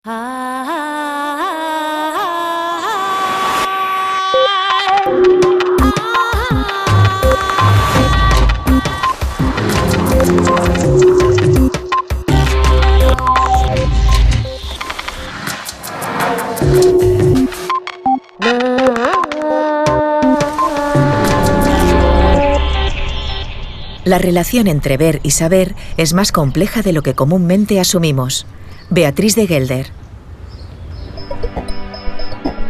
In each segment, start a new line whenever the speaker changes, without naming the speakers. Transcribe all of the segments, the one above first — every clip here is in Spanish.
La relación entre ver y saber es más compleja de lo que comúnmente asumimos. Beatriz de Gelder.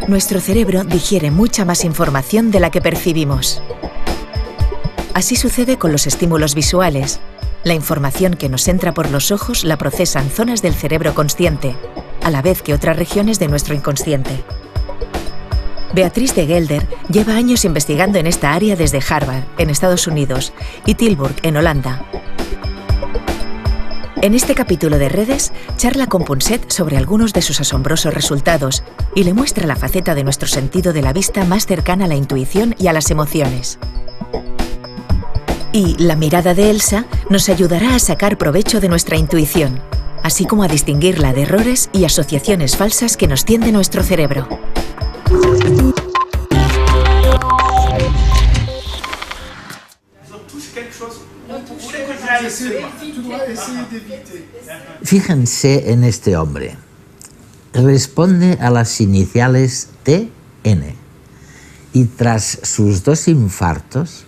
Nuestro cerebro digiere mucha más información de la que percibimos. Así sucede con los estímulos visuales. La información que nos entra por los ojos la procesan zonas del cerebro consciente, a la vez que otras regiones de nuestro inconsciente. Beatriz de Gelder lleva años investigando en esta área desde Harvard, en Estados Unidos, y Tilburg, en Holanda. En este capítulo de Redes, charla con Punset sobre algunos de sus asombrosos resultados y le muestra la faceta de nuestro sentido de la vista más cercana a la intuición y a las emociones. Y la mirada de Elsa nos ayudará a sacar provecho de nuestra intuición, así como a distinguirla de errores y asociaciones falsas que nos tiende nuestro cerebro.
Fíjense en este hombre. Responde a las iniciales TN y tras sus 2 infartos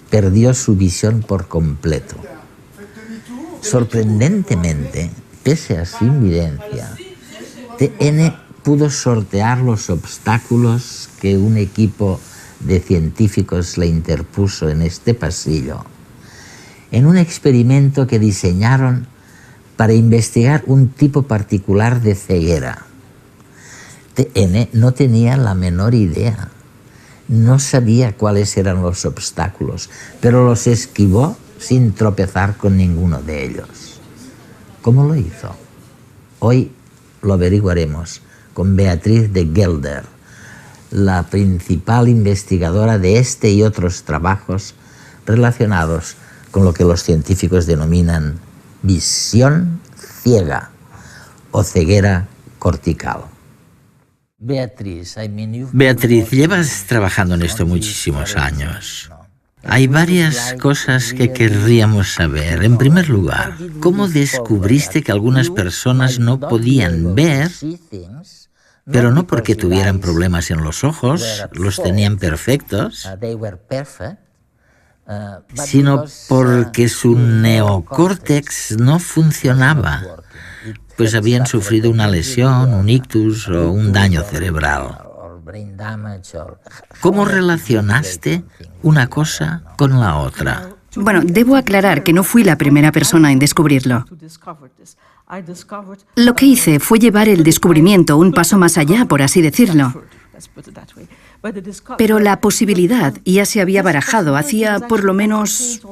perdió su visión por completo. Sorprendentemente, pese a su invidencia, TN pudo sortear los obstáculos que un equipo de científicos le interpuso en este pasillo, en un experimento que diseñaron para investigar un tipo particular de ceguera. TN no tenía la menor idea, no sabía cuáles eran los obstáculos, pero los esquivó sin tropezar con ninguno de ellos. ¿Cómo lo hizo? Hoy lo averiguaremos con Beatriz de Gelder, la principal investigadora de este y otros trabajos relacionados con lo que los científicos denominan visión ciega o ceguera cortical. Beatriz,
llevas trabajando en esto muchísimos años. Hay varias cosas que querríamos saber. En primer lugar, ¿cómo descubriste que algunas personas no podían ver, pero no porque tuvieran problemas en los ojos, los tenían perfectos, sino porque su neocórtex no funcionaba, pues habían sufrido una lesión, un ictus o un daño cerebral? ¿Cómo relacionaste una cosa con la otra?
Bueno, debo aclarar que no fui la primera persona en descubrirlo. Lo que hice fue llevar el descubrimiento un paso más allá, por así decirlo. Pero la posibilidad ya se había barajado hacía por lo menos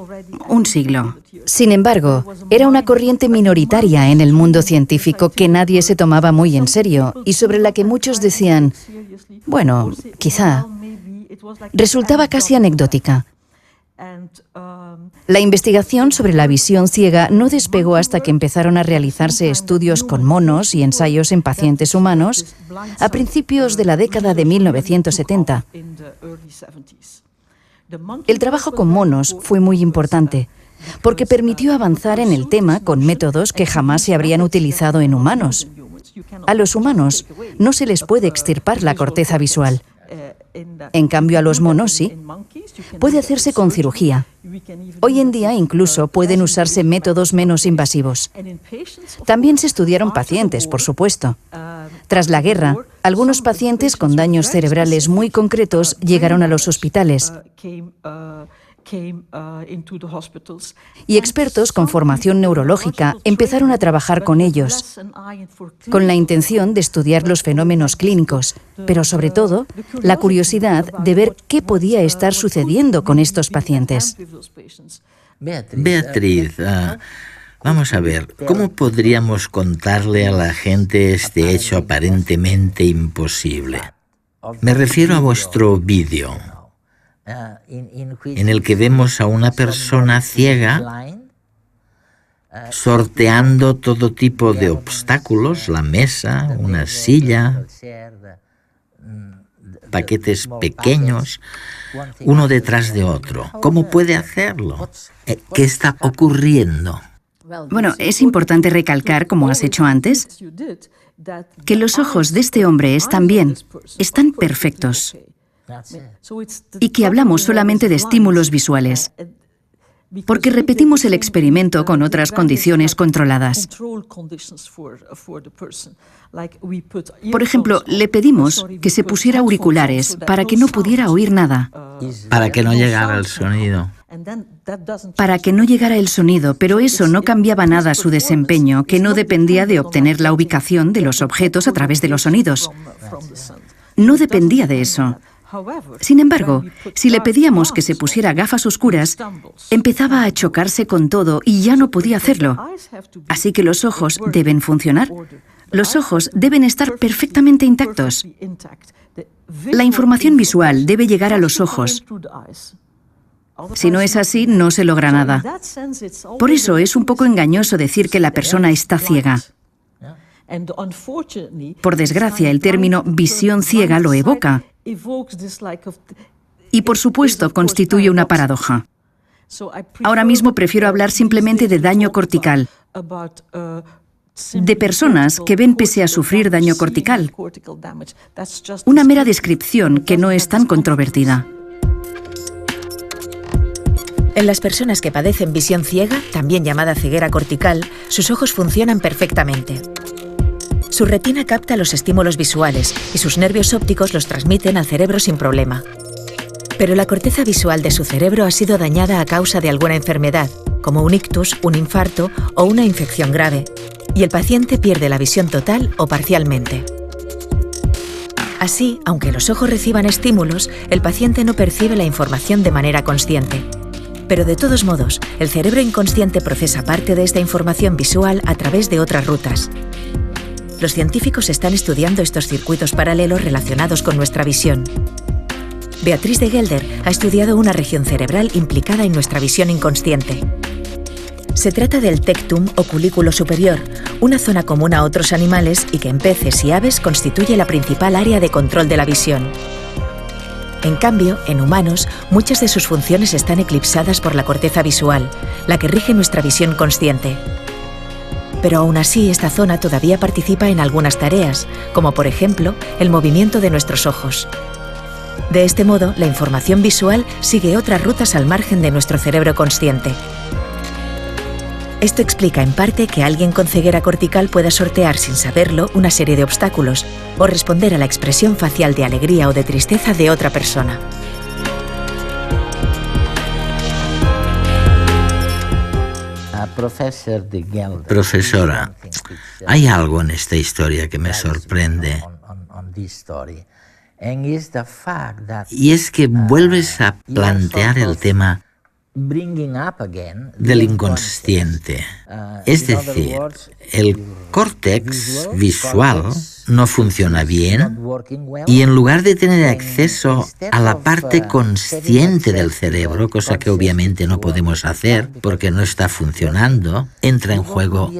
un siglo.
Sin embargo, era una corriente minoritaria en el mundo científico que nadie se tomaba muy en serio y sobre la que muchos decían, bueno, quizá. Resultaba casi anecdótica. La investigación sobre la visión ciega no despegó hasta que empezaron a realizarse estudios con monos y ensayos en pacientes humanos a principios de la década de 1970. El trabajo con monos fue muy importante porque permitió avanzar en el tema con métodos que jamás se habrían utilizado en humanos. A los humanos no se les puede extirpar la corteza visual. En cambio, a los monos sí. Puede hacerse con cirugía. Hoy en día incluso pueden usarse métodos menos invasivos. También se estudiaron pacientes, por supuesto. Tras la guerra, algunos pacientes con daños cerebrales muy concretos llegaron a los hospitales. Y expertos con formación neurológica empezaron a trabajar con ellos, con la intención de estudiar los fenómenos clínicos, pero sobre todo la curiosidad de ver qué podía estar sucediendo con estos pacientes.
Beatriz, vamos a ver, ¿cómo podríamos contarle a la gente este hecho aparentemente imposible? Me refiero a vuestro vídeo, en el que vemos a una persona ciega sorteando todo tipo de obstáculos, la mesa, una silla, paquetes pequeños, uno detrás de otro. ¿Cómo puede hacerlo? ¿Qué está ocurriendo?
Bueno, es importante recalcar, como has hecho antes, que los ojos de este hombre están bien, están perfectos, y que hablamos solamente de estímulos visuales, porque repetimos el experimento con otras condiciones controladas. Por ejemplo, le pedimos que se pusiera auriculares para que no pudiera oír nada.
Para que no llegara el sonido.
Para que no llegara el sonido, pero eso no cambiaba nada su desempeño, que no dependía de obtener la ubicación de los objetos a través de los sonidos. No dependía de eso. Sin embargo, si le pedíamos que se pusiera gafas oscuras, empezaba a chocarse con todo y ya no podía hacerlo. Así que los ojos deben funcionar. Los ojos deben estar perfectamente intactos. La información visual debe llegar a los ojos. Si no es así, no se logra nada. Por eso es un poco engañoso decir que la persona está ciega. Por desgracia, el término visión ciega lo evoca. Y por supuesto, constituye una paradoja. Ahora mismo prefiero hablar simplemente de daño cortical, de personas que ven pese a sufrir daño cortical. Una mera descripción que no es tan controvertida.
En las personas que padecen visión ciega, también llamada ceguera cortical, sus ojos funcionan perfectamente. Su retina capta los estímulos visuales y sus nervios ópticos los transmiten al cerebro sin problema. Pero la corteza visual de su cerebro ha sido dañada a causa de alguna enfermedad, como un ictus, un infarto o una infección grave, y el paciente pierde la visión total o parcialmente. Así, aunque los ojos reciban estímulos, el paciente no percibe la información de manera consciente. Pero de todos modos, el cerebro inconsciente procesa parte de esta información visual a través de otras rutas. Los científicos están estudiando estos circuitos paralelos relacionados con nuestra visión. Beatriz de Gelder ha estudiado una región cerebral implicada en nuestra visión inconsciente. Se trata del tectum o culículo superior, una zona común a otros animales y que en peces y aves constituye la principal área de control de la visión. En cambio, en humanos, muchas de sus funciones están eclipsadas por la corteza visual, la que rige nuestra visión consciente. Pero aún así, esta zona todavía participa en algunas tareas, como por ejemplo, el movimiento de nuestros ojos. De este modo, la información visual sigue otras rutas al margen de nuestro cerebro consciente. Esto explica en parte que alguien con ceguera cortical pueda sortear sin saberlo una serie de obstáculos o responder a la expresión facial de alegría o de tristeza de otra persona.
Profesora, hay algo en esta historia que me sorprende. Y es que vuelves a plantear el tema del inconsciente. Es decir, el córtex visual no funciona bien y en lugar de tener acceso a la parte consciente del cerebro, cosa que obviamente no podemos hacer porque no está funcionando, entra en juego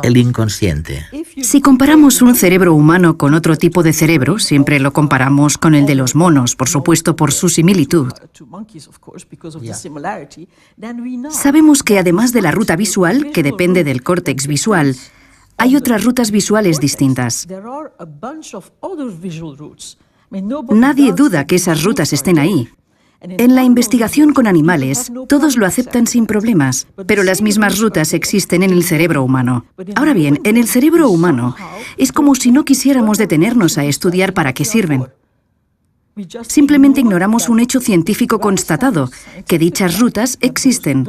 el inconsciente.
Si comparamos un cerebro humano con otro tipo de cerebro, siempre lo comparamos con el de los monos, por supuesto por su similitud. Sabemos que además de la ruta visual, que depende del córtex visual, hay otras rutas visuales distintas. Nadie duda que esas rutas estén ahí. En la investigación con animales, todos lo aceptan sin problemas, pero las mismas rutas existen en el cerebro humano. Ahora bien, en el cerebro humano, es como si no quisiéramos detenernos a estudiar para qué sirven. Simplemente ignoramos un hecho científico constatado, que dichas rutas existen.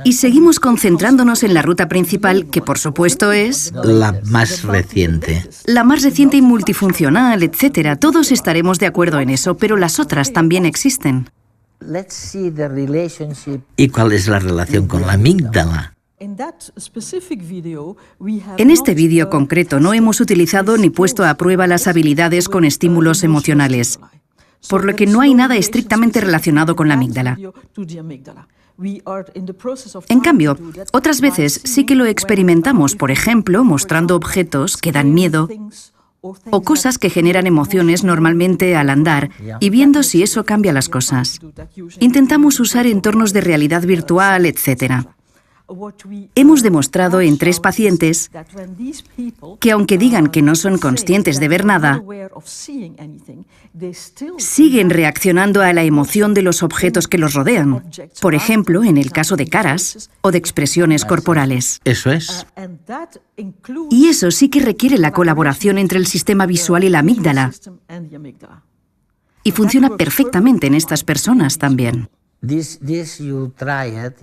Y seguimos concentrándonos en la ruta principal, que por supuesto es
la más reciente.
La más reciente y multifuncional, etc. Todos estaremos de acuerdo en eso, pero las otras también existen.
¿Y cuál es la relación con la amígdala?
En este vídeo concreto no hemos utilizado ni puesto a prueba las habilidades con estímulos emocionales, por lo que no hay nada estrictamente relacionado con la amígdala. En cambio, otras veces sí que lo experimentamos, por ejemplo, mostrando objetos que dan miedo o cosas que generan emociones normalmente al andar y viendo si eso cambia las cosas. Intentamos usar entornos de realidad virtual, etc. Hemos demostrado en 3 pacientes que aunque digan que no son conscientes de ver nada, siguen reaccionando a la emoción de los objetos que los rodean. Por ejemplo, en el caso de caras o de expresiones corporales.
Eso es.
Y eso sí que requiere la colaboración entre el sistema visual y la amígdala. Y funciona perfectamente en estas personas también.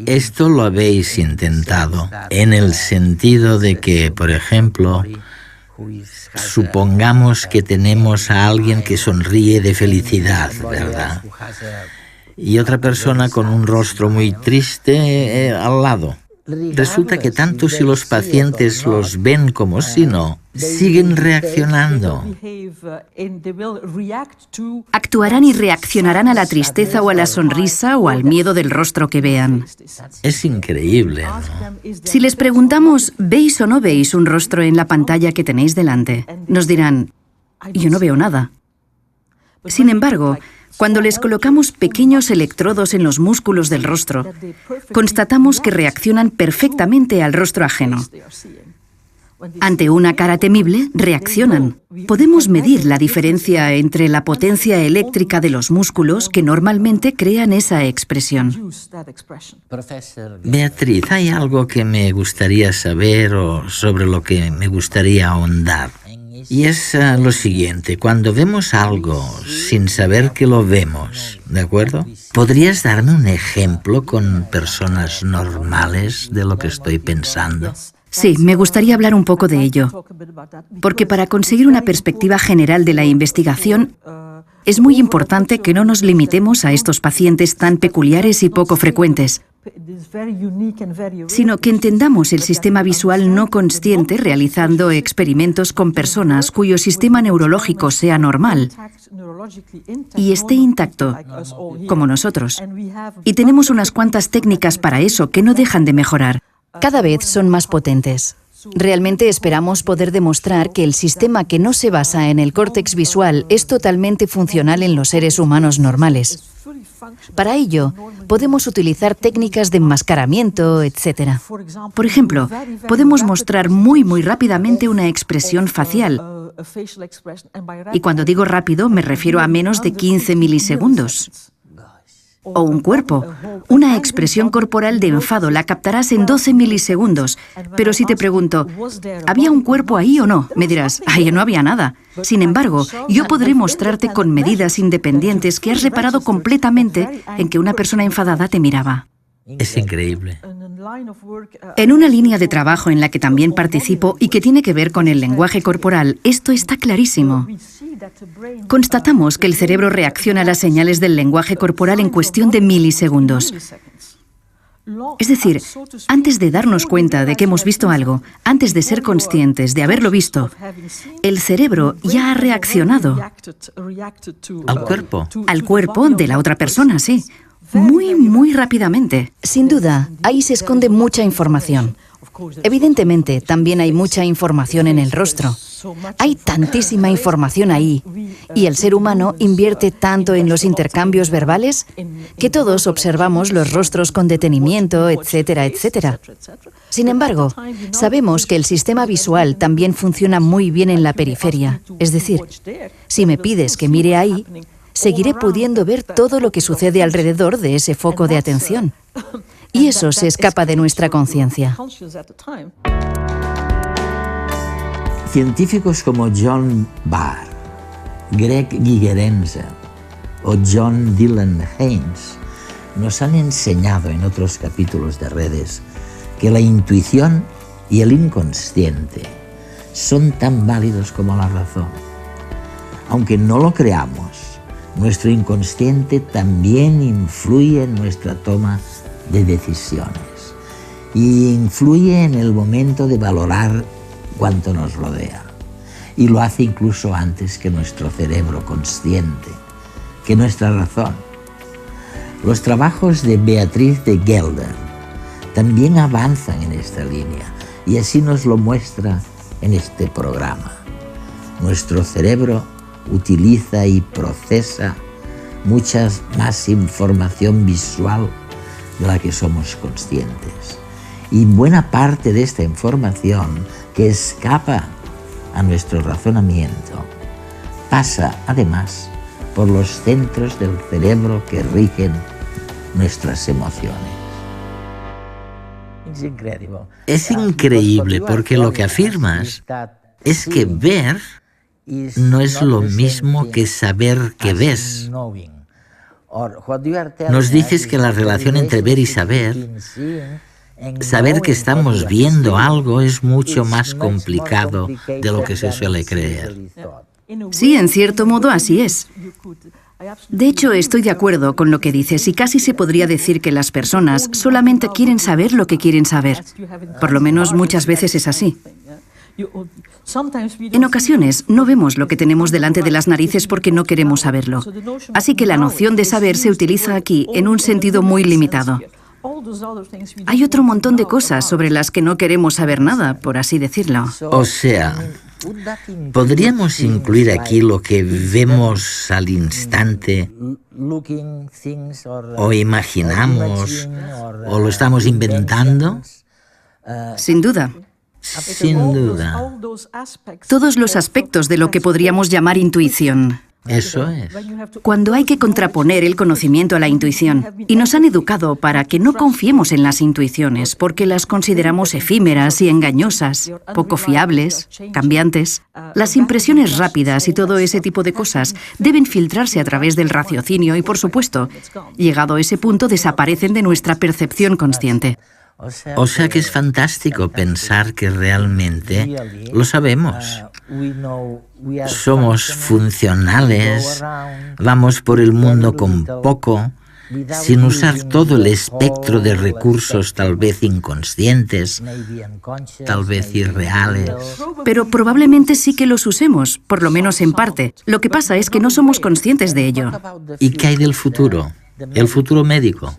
Esto lo habéis intentado en el sentido de que, por ejemplo, supongamos que tenemos a alguien que sonríe de felicidad, ¿verdad? Y otra persona con un rostro muy triste al lado. Resulta que tanto si los pacientes los ven como si no, siguen reaccionando.
Actuarán y reaccionarán a la tristeza o a la sonrisa o al miedo del rostro que vean.
Es increíble, ¿no?
Si les preguntamos, ¿veis o no veis un rostro en la pantalla que tenéis delante? Nos dirán, yo no veo nada. Sin embargo, cuando les colocamos pequeños electrodos en los músculos del rostro, constatamos que reaccionan perfectamente al rostro ajeno. Ante una cara temible, reaccionan. Podemos medir la diferencia entre la potencia eléctrica de los músculos que normalmente crean esa expresión.
Beatriz, hay algo que me gustaría saber o sobre lo que me gustaría ahondar. Y es lo siguiente, cuando vemos algo sin saber que lo vemos, ¿de acuerdo? ¿Podrías darme un ejemplo con personas normales de lo que estoy pensando?
Sí, me gustaría hablar un poco de ello, porque para conseguir una perspectiva general de la investigación, es muy importante que no nos limitemos a estos pacientes tan peculiares y poco frecuentes, sino que entendamos el sistema visual no consciente realizando experimentos con personas cuyo sistema neurológico sea normal y esté intacto, como nosotros. Y tenemos unas cuantas técnicas para eso que no dejan de mejorar.
Cada vez son más potentes. Realmente esperamos poder demostrar que el sistema que no se basa en el córtex visual es totalmente funcional en los seres humanos normales. Para ello, podemos utilizar técnicas de enmascaramiento, etc.
Por ejemplo, podemos mostrar muy rápidamente una expresión facial. Y cuando digo rápido, me refiero a menos de 15 milisegundos. O un cuerpo. Una expresión corporal de enfado la captarás en 12 milisegundos. Pero si te pregunto, ¿había un cuerpo ahí o no? Me dirás, ahí no había nada. Sin embargo, yo podré mostrarte con medidas independientes que has reparado completamente en que una persona enfadada te miraba.
Es increíble.
En una línea de trabajo en la que también participo y que tiene que ver con el lenguaje corporal, esto está clarísimo. Constatamos que el cerebro reacciona a las señales del lenguaje corporal en cuestión de milisegundos. Es decir, antes de darnos cuenta de que hemos visto algo, antes de ser conscientes de haberlo visto, el cerebro ya ha reaccionado.
¿Al cuerpo?
Al cuerpo de la otra persona, sí. Muy rápidamente.
Sin duda, ahí se esconde mucha información. Evidentemente, también hay mucha información en el rostro. Hay tantísima información ahí, y el ser humano invierte tanto en los intercambios verbales que todos observamos los rostros con detenimiento, etcétera, etcétera. Sin embargo, sabemos que el sistema visual también funciona muy bien en la periferia. Es decir, si me pides que mire ahí, seguiré pudiendo ver todo lo que sucede alrededor de ese foco de atención. Y eso se escapa de nuestra conciencia.
Científicos como John Barr, Greg Gigerenzer o John Dylan Haynes nos han enseñado en otros capítulos de Redes que la intuición y el inconsciente son tan válidos como la razón. Aunque no lo creamos, nuestro inconsciente también influye en nuestra toma de decisiones y influye en el momento de valorar cuanto nos rodea. Y lo hace incluso antes que nuestro cerebro consciente, que nuestra razón. Los trabajos de Beatriz de Gelder también avanzan en esta línea y así nos lo muestra en este programa. Nuestro cerebro utiliza y procesa mucha más información visual de la que somos conscientes. Y buena parte de esta información que escapa a nuestro razonamiento pasa además por los centros del cerebro que rigen nuestras emociones.
Es increíble porque lo que afirmas es que ver no es lo mismo que saber que ves. Nos dices que la relación entre ver y saber que estamos viendo algo es mucho más complicado de lo que se suele creer.
Sí, en cierto modo así es. De hecho, estoy de acuerdo con lo que dices y casi se podría decir que las personas solamente quieren saber lo que quieren saber. Por lo menos muchas veces es así. En ocasiones no vemos lo que tenemos delante de las narices porque no queremos saberlo. Así que la noción de saber se utiliza aquí en un sentido muy limitado. Hay otro montón de cosas sobre las que no queremos saber nada, por así decirlo.
O sea, podríamos incluir aquí lo que vemos al instante, o imaginamos, o lo estamos inventando.
Sin duda.
Sin duda.
Todos los aspectos de lo que podríamos llamar intuición.
Eso es.
Cuando hay que contraponer el conocimiento a la intuición, y nos han educado para que no confiemos en las intuiciones, porque las consideramos efímeras y engañosas, poco fiables, cambiantes. Las impresiones rápidas y todo ese tipo de cosas deben filtrarse a través del raciocinio y, por supuesto, llegado a ese punto, desaparecen de nuestra percepción consciente.
O sea que es fantástico pensar que realmente lo sabemos. Somos funcionales, vamos por el mundo con poco, sin usar todo el espectro de recursos tal vez inconscientes, tal vez irreales.
Pero probablemente sí que los usemos, por lo menos en parte. Lo que pasa es que no somos conscientes de ello.
¿Y qué hay del futuro? El futuro médico.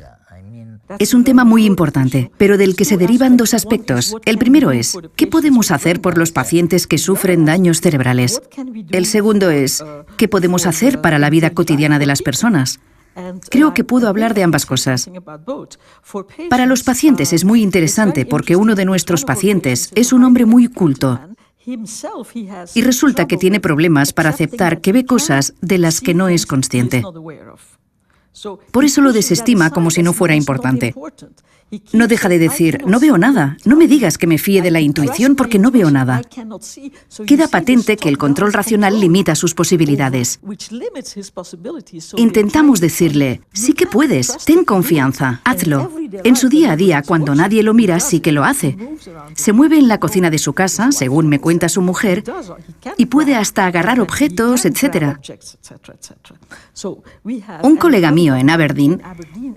Es un tema muy importante, pero del que se derivan dos aspectos. El primero es, ¿qué podemos hacer por los pacientes que sufren daños cerebrales? El segundo es, ¿qué podemos hacer para la vida cotidiana de las personas? Creo que puedo hablar de ambas cosas. Para los pacientes es muy interesante porque uno de nuestros pacientes es un hombre muy culto. Y resulta que tiene problemas para aceptar que ve cosas de las que no es consciente. Por eso lo desestima como si no fuera importante. No deja de decir, no veo nada, no me digas que me fíe de la intuición porque no veo nada. Queda patente que el control racional limita sus posibilidades. Intentamos decirle, sí que puedes, ten confianza, hazlo. En su día a día, cuando nadie lo mira, sí que lo hace. Se mueve en la cocina de su casa, según me cuenta su mujer, y puede hasta agarrar objetos, etc. Un colega mío en Aberdeen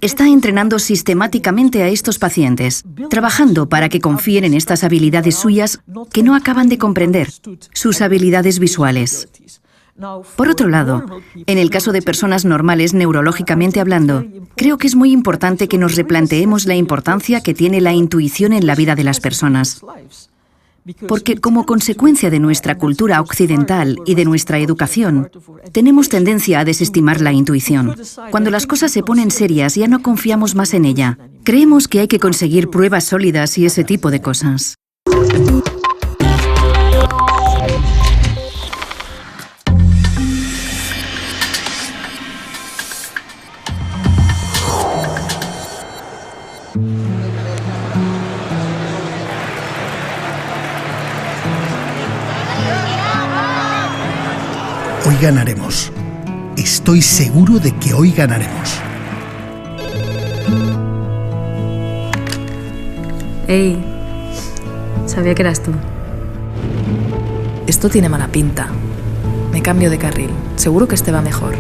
está entrenando sistemáticamente a estos pacientes, trabajando para que confíen en estas habilidades suyas que no acaban de comprender, sus habilidades visuales. Por otro lado, en el caso de personas normales neurológicamente hablando, creo que es muy importante que nos replanteemos la importancia que tiene la intuición en la vida de las personas. Porque como consecuencia de nuestra cultura occidental y de nuestra educación, tenemos tendencia a desestimar la intuición. Cuando las cosas se ponen serias, ya no confiamos más en ella. Creemos que hay que conseguir pruebas sólidas y ese tipo de cosas.
Hoy ganaremos. Estoy seguro de que hoy ganaremos.
Ey, sabía que eras tú. Esto tiene mala pinta. Me cambio de carril. Seguro que este va mejor.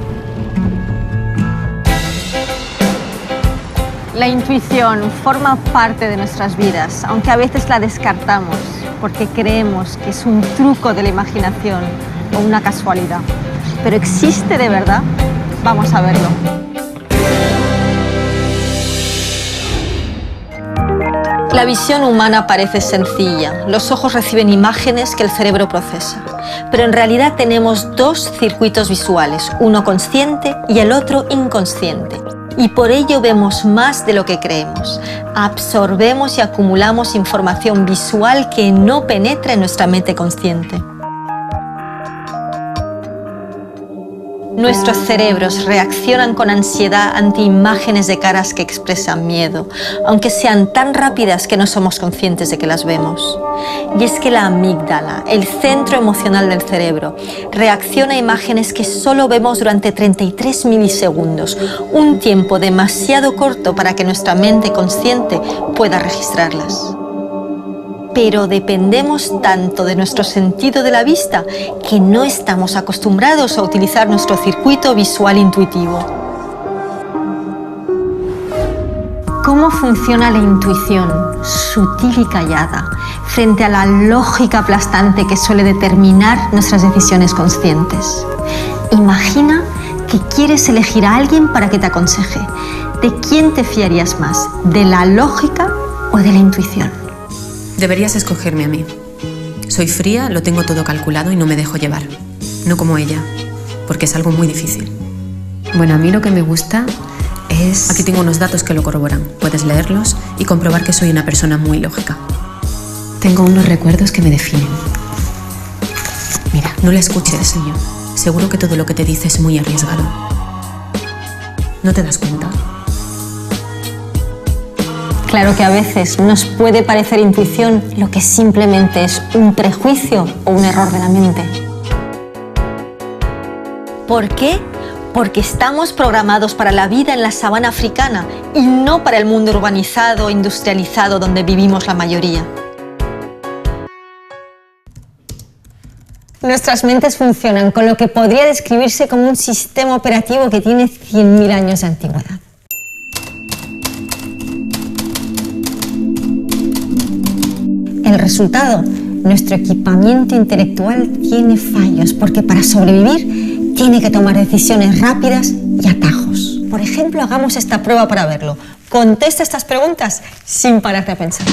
La intuición forma parte de nuestras vidas, aunque a veces la descartamos porque creemos que es un truco de la imaginación o una casualidad. ¿Pero existe de verdad? Vamos a verlo. La visión humana parece sencilla. Los ojos reciben imágenes que el cerebro procesa. Pero en realidad tenemos dos circuitos visuales, uno consciente y el otro inconsciente. Y por ello vemos más de lo que creemos. Absorbemos y acumulamos información visual que no penetra en nuestra mente consciente. Nuestros cerebros reaccionan con ansiedad ante imágenes de caras que expresan miedo, aunque sean tan rápidas que no somos conscientes de que las vemos. Y es que la amígdala, el centro emocional del cerebro, reacciona a imágenes que solo vemos durante 33 milisegundos, un tiempo demasiado corto para que nuestra mente consciente pueda registrarlas. Pero dependemos tanto de nuestro sentido de la vista que no estamos acostumbrados a utilizar nuestro circuito visual intuitivo. ¿Cómo funciona la intuición, sutil y callada, frente a la lógica aplastante que suele determinar nuestras decisiones conscientes? Imagina que quieres elegir a alguien para que te aconseje. ¿De quién te fiarías más? ¿De la lógica o de la intuición?
Deberías escogerme a mí. Soy fría, lo tengo todo calculado y no me dejo llevar. No como ella, porque es algo muy difícil. Bueno, a mí lo que me gusta es... Aquí tengo unos datos que lo corroboran. Puedes leerlos y comprobar que soy una persona muy lógica. Tengo unos recuerdos que me definen. Mira, no la escuches, señor. Seguro que todo lo que te dice es muy arriesgado. ¿No te das cuenta?
Claro que a veces nos puede parecer intuición lo que simplemente es un prejuicio o un error de la mente. ¿Por qué? Porque estamos programados para la vida en la sabana africana y no para el mundo urbanizado e industrializado donde vivimos la mayoría. Nuestras mentes funcionan con lo que podría describirse como un sistema operativo que tiene 100.000 años de antigüedad. El resultado, nuestro equipamiento intelectual tiene fallos porque para sobrevivir tiene que tomar decisiones rápidas y atajos. Por ejemplo, hagamos esta prueba para verlo. Contesta estas preguntas sin pararte a pensar.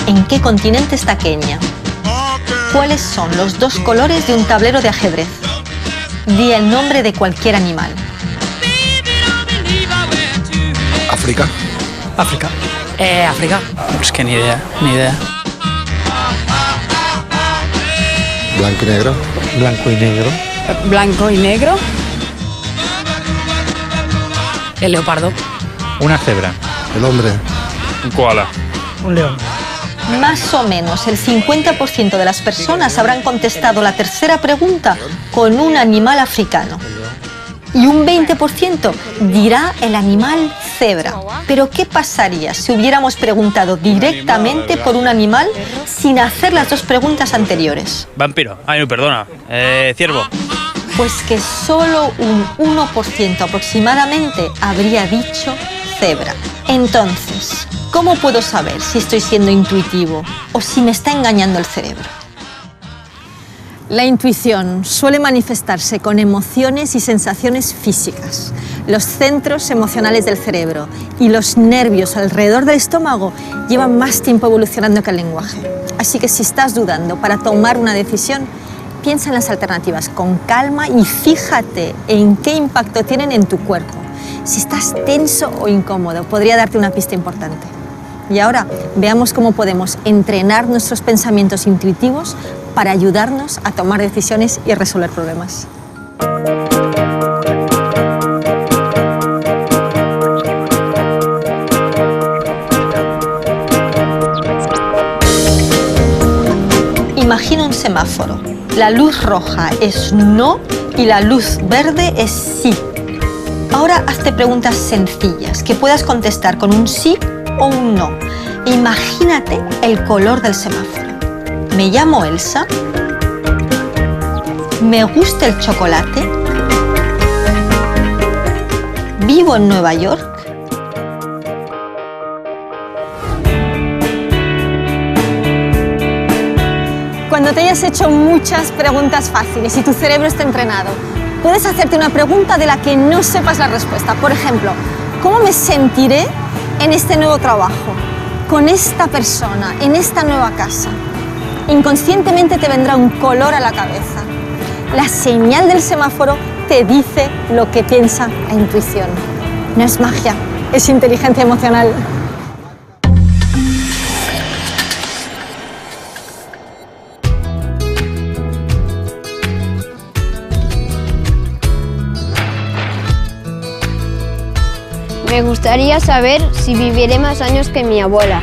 ¿En qué continente está Kenia? ¿Cuáles son los dos colores de un tablero de ajedrez? Di el nombre de cualquier animal.
África.
África. África. Es que ni idea.
Blanco y negro.
Blanco y negro.
Blanco y negro.
El leopardo.
Una cebra.
El hombre.
Un koala.
Un león.
Más o menos el 50% de las personas habrán contestado la tercera pregunta con un animal africano. Y un 20% dirá el animal cebra. Pero ¿qué pasaría si hubiéramos preguntado directamente por un animal sin hacer las dos preguntas anteriores?
Vampiro. Ay, no, perdona. Ciervo.
Pues que solo un 1% aproximadamente habría dicho cebra. Entonces, ¿cómo puedo saber si estoy siendo intuitivo o si me está engañando el cerebro? La intuición suele manifestarse con emociones y sensaciones físicas. Los centros emocionales del cerebro y los nervios alrededor del estómago llevan más tiempo evolucionando que el lenguaje. Así que si estás dudando para tomar una decisión, piensa en las alternativas con calma y fíjate en qué impacto tienen en tu cuerpo. Si estás tenso o incómodo, podría darte una pista importante. Y ahora veamos cómo podemos entrenar nuestros pensamientos intuitivos para ayudarnos a tomar decisiones y resolver problemas. Imagina un semáforo. La luz roja es no y la luz verde es sí. Ahora hazte preguntas sencillas que puedas contestar con un sí o un no. Imagínate el color del semáforo. ¿Me llamo Elsa? ¿Me gusta el chocolate? ¿Vivo en Nueva York? Cuando te hayas hecho muchas preguntas fáciles y tu cerebro esté entrenado, puedes hacerte una pregunta de la que no sepas la respuesta. Por ejemplo, ¿cómo me sentiré en este nuevo trabajo? con esta persona, en esta nueva casa, inconscientemente te vendrá un color a la cabeza. La señal del semáforo te dice lo que piensa la intuición. No es magia, es inteligencia emocional.
Me gustaría saber si viviré más años que mi abuela.